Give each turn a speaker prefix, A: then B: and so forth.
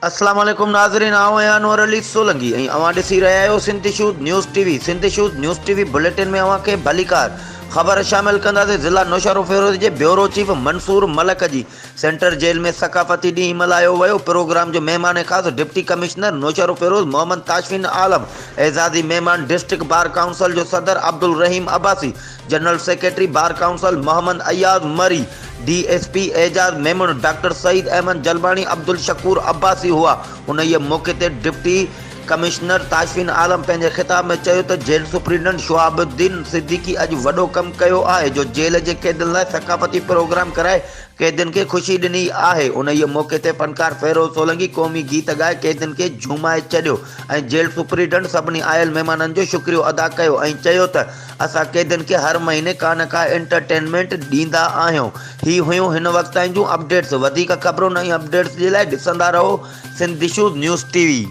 A: अस्सलाम वालेकुम नाज़रीन, आऊं आहियां अनवर अली सोलंकी ऐं अवां ॾिसी रहिया आहियो Sindh issues news TV. Sindh issues news TV bulletin में अवां खे भलीकार ख़बर शामिल कंदासीं। ज़िला नौशहरो फिरोज़ जे ब्यूरो चीफ मंसूर मलक जी सेंटर जेल में सकाफ़ती ॾींहुं मल्हायो वियो। प्रोग्राम जो महिमान ख़ासि डिप्टी कमिश्नर नौशहरो फिरोज़ मोहम्मद ताशफिन आलम, एज़ाज़ी महिमान डिस्ट्रिक्ट बार काउंसिल जो सदर Abdul Rahim Abbasi, general secretary bar council Muhammad Ayaz Mari, DSP Ejaz Memon, doctor Saeed Ahmed Jalbani, Abdul Shakoor Abbasi हुआ। उन मौके ते डिप्टी कमिश्नर ताशफिन आलम पंहिंजे ख़िताब में चयो त जेल सुप्रीडेंट शुहाबुद्दीन सिद्दीकी अॼु वॾो कमु कयो आहे जो जेल जे क़ैदियुनि लाइ सकाफ़ती प्रोग्राम कराए क़ैदियुनि खे ख़ुशी ॾिनी आहे। उन मौके ते फनकार फेरोज़ सोलंकी क़ौमी गीत ॻाए क़ैदियुनि खे झूमाए छॾियो ऐं जेल सुप्रीडेंट सभिनी आयल महिमाननि जो शुक्रियो अदा कयो ऐं चयो त असां क़ैदियुनि खे हर महीने का न का एंटरटेनमेंट ॾींदा आहियूं। ही हुयूं हिन वक़्त ताईं जूं अपडेट्स। वधीक ख़बरुनि ऐं अपडेट्स जे लाइ ॾिसंदा रहो सिंध इशूज़ न्यूज़ टीवी।